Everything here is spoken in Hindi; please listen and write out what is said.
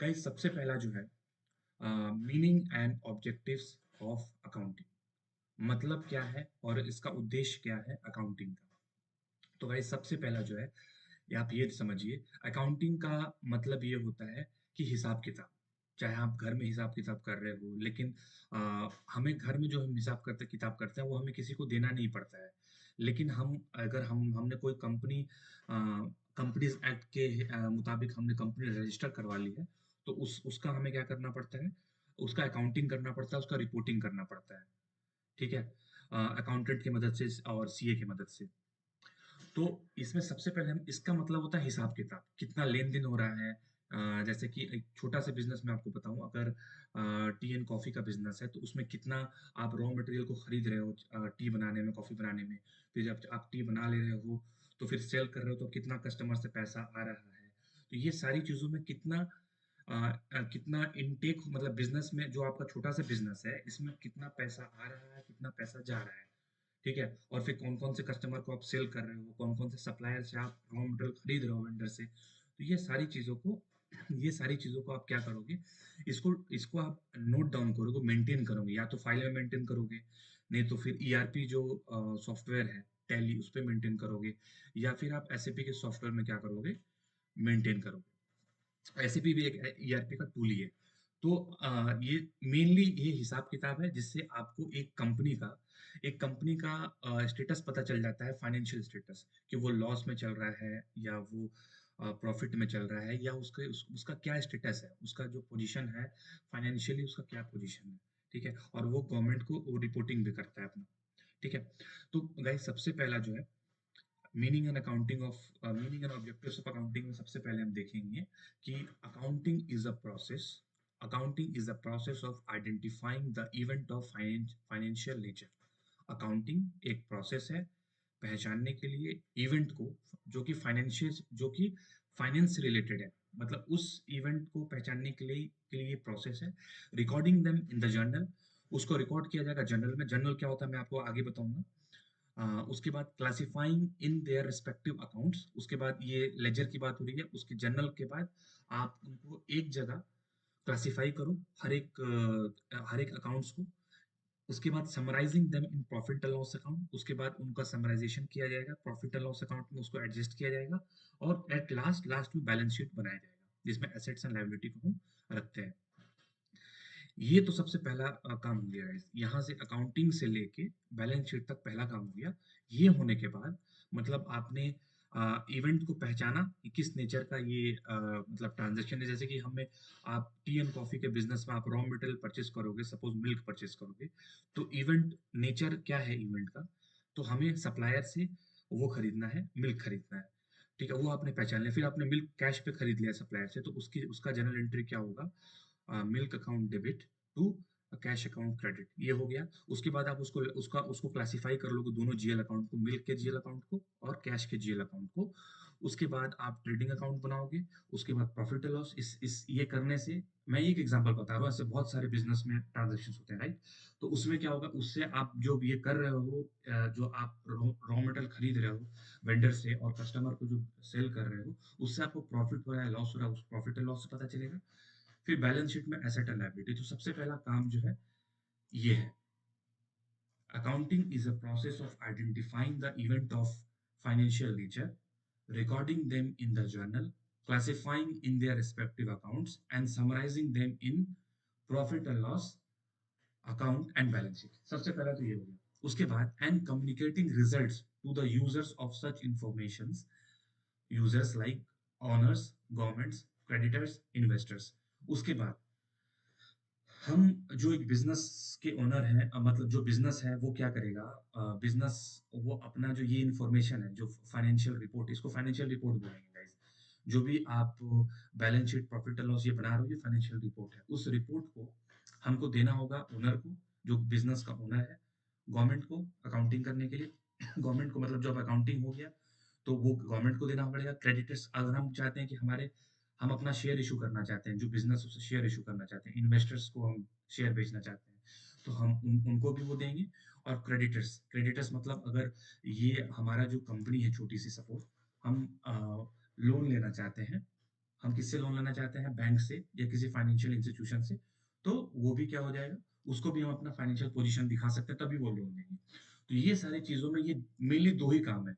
गाइस सबसे पहला जो है meaning and objectives of accounting. मतलब क्या है और इसका उद्देश्य क्या है अकाउंटिंग का। तो गाइस सबसे पहला जो है ये आप ये समझिए, अकाउंटिंग का मतलब ये होता है कि हिसाब किताब। चाहे आप घर में हिसाब किताब कर रहे हो, लेकिन हमें घर में जो हम हिसाब करते किताब करते हैं वो हमें किसी को देना नहीं पड़ता है। लेकिन हम अगर हमने कोई कंपनीज एक्ट के मुताबिक हमने कंपनी रजिस्टर करवा ली है, तो उसका हमें क्या करना पड़ता है, उसका अकाउंटिंग करना पड़ता है, उसका रिपोर्टिंग करना पड़ता है। ठीक है, अकाउंटेंट की मदद से और सीए की मदद से। तो इसमें सबसे पहले हम इसका मतलब होता है हिसाब किताब, कितना लेन देन हो रहा है। जैसे कि एक छोटा सा बिजनेस मैं आपको बताऊं, अगर टी एंड कॉफी का बिजनेस है तो उसमें कितना आप रॉ मटेरियल को खरीद रहे हो टी बनाने में, कॉफी बनाने में। फिर जब आप टी बना ले रहे हो तो फिर सेल कर रहे हो तो कितना कस्टमर से पैसा आ रहा है। तो ये सारी चीजों में कितना इनटेक, मतलब बिजनेस में जो आपका छोटा सा बिजनेस है इसमें कितना पैसा आ रहा है, कितना पैसा जा रहा है। ठीक है, और फिर कौन कौन से कस्टमर को आप सेल कर रहे हो, कौन कौन से सप्लायर से आप रॉ मटेरियल खरीद रहे हो वेंडर से। तो ये सारी चीजों को आप क्या करोगे, इसको इसको आप नोट डाउन करोगे, मेंटेन करोगे, या तो फाइल में मेंटेन करोगे, नहीं तो फिर ईआरपी जो सॉफ्टवेयर है टैली उस पे मेंटेन करोगे, या फिर आप एसएपी के सॉफ्टवेयर में क्या करोगे, मेंटेन करोगे। एसएपी भी एक ईआरपी का टूल ही है। तो ये मेनली ये हिसाब किताब है जिससे आपको एक कंपनी का स्टेटस पता चल जाता है, फाइनेंशियल स्टेटस, कि वो लॉस में चल रहा है या वो प्रॉफिट में चल रहा है, या उसका क्या स्टेटस है, उसका जो पोजीशन है फाइनेंशियली, उसका क्या पोजीशन है। ठीक है, और वो गवर्नमेंट को वो रिपोर्टिंग भी करता है अपना। ठीक है, तो गाइस सबसे पहला जो है meaning and objectives of accounting में सबसे पहले हम देखेंगे कि accounting is a process of identifying the event of financial nature. Accounting एक प्रोसेस है पहचानने के लिए इवेंट को जो कि फाइनेंस से रिलेटेड है, मतलब उस इवेंट को पहचानने के लिए प्रोसेस है। Recording them in the journal, उसको रिकॉर्ड किया जाएगा जर्नल में। जर्नल क्या होता है मैं आपको आगे बताऊंगा। उसके बाद classifying in their respective accounts, उसके बाद ये लेजर की बात हो रही है, उसके जर्नल के बाद आप उनको एक जगह क्लासिफाई करो, हर एक अकाउंट्स को। उसके बाद summarizing them in profit and loss account, उसके बाद उनका समराइजेशन किया जाएगा प्रॉफिट एंड लॉस अकाउंट में, उसको एडजस्ट किया जाएगा। और एट लास्ट लास्ट में बैलेंस शीट बनाया जाएगा जिसमें एसेट्स एंड लायबिलिटी को हम रखते हैं। ये तो सबसे पहला काम हो गया गाइस, यहाँ से अकाउंटिंग से लेके बैलेंस शीट तक पहला काम हो गया। ये होने के बाद मतलब आपने इवेंट को पहचाना कि किस नेचर का ये मतलब ट्रांजैक्शन है। जैसे कि हमें आप टी एंड कॉफी के बिजनेस में आप रॉ मटेरियल परचेस करोगे, सपोज मिल्क परचेस करोगे, तो इवेंट नेचर क्या है इवेंट का, तो हमें सप्लायर से वो खरीदना है, मिल्क खरीदना है। ठीक है, वो आपने पहचान लिया। फिर आपने मिल्क कैश पे खरीद लिया सप्लायर से, तो उसकी उसका जनरल एंट्री क्या होगा, milk account debit to cash account credit, ये हो गया। उसके बाद आप उसको क्लासिफाई कर लोगे दोनों जीएल अकाउंट को, मिल्क के जीएल अकाउंट को और कैश के जीएल अकाउंट को। उसके बाद आप ट्रेडिंग अकाउंट बनाओगे। उसके बाद प्रॉफिट एंड लॉस, इस ये करने से मैं एक एग्जांपल बता रहा हूँ, ऐसे बहुत सारे बिजनेस में ट्रांजेक्शन होते हैं, राइट। तो उसमें क्या होगा, उससे आप जो ये कर रहे हो, जो आप रॉ मटेरियल खरीद रहे हो वेंडर से और कस्टमर को जो सेल कर रहे हो, उससे आपको प्रॉफिट हो रहा है लॉस हो रहा है, उस प्रॉफिट एंड लॉस से पता चलेगा। फिर बैलेंस शीट में एसेट एंड लायबिलिटी। तो सबसे पहला काम जो है ये है, accounting is a process of identifying the event of financial nature, recording them in the journal, classifying in their respective accounts, and summarizing them in profit and loss account and balance sheet। सबसे पहला तो ये हो गया। उसके बाद and communicating results to the users of such informations, users like owners, governments, creditors, investors। उसके बाद हम जो एक बिजनेस के ओनर हैं, मतलब जो बिजनेस है वो क्या करेगा, बिजनेस वो अपना जो ये इंफॉर्मेशन है, जो फाइनेंशियल रिपोर्ट, इसको फाइनेंशियल रिपोर्ट बोलेंगे गाइस। जो भी आप balance sheet profit and loss ये बना रहे हो, ये फाइनेंशियल रिपोर्ट है। उस रिपोर्ट को हमको देना होगा ओनर को, जो बिजनेस का ओनर है। गवर्नमेंट को अकाउंटिंग करने के लिए, गवर्नमेंट को मतलब जब अकाउंटिंग हो गया तो वो गवर्नमेंट को देना पड़ेगा। क्रेडिटर्स, अगर हम चाहते हैं कि हम अपना शेयर इशू करना चाहते हैं, जो बिजनेस उसे शेयर इशू करना चाहते हैं, इन्वेस्टर्स को हम शेयर बेचना चाहते हैं, तो हम उनको भी वो देंगे। और क्रेडिटर्स, क्रेडिटर्स मतलब अगर ये हमारा जो कंपनी है छोटी सी, सपोज हम लोन लेना चाहते हैं, हम किससे लोन लेना चाहते हैं? बैंक से या किसी फाइनेंशियल इंस्टीट्यूशन से, तो वो भी क्या हो जाएगा, उसको भी हम अपना फाइनेंशियल पोज़ीशन दिखा सकते हैं, तभी वो लोन देंगे। तो ये सारी चीज़ों में ये मेनली 2 ही काम है।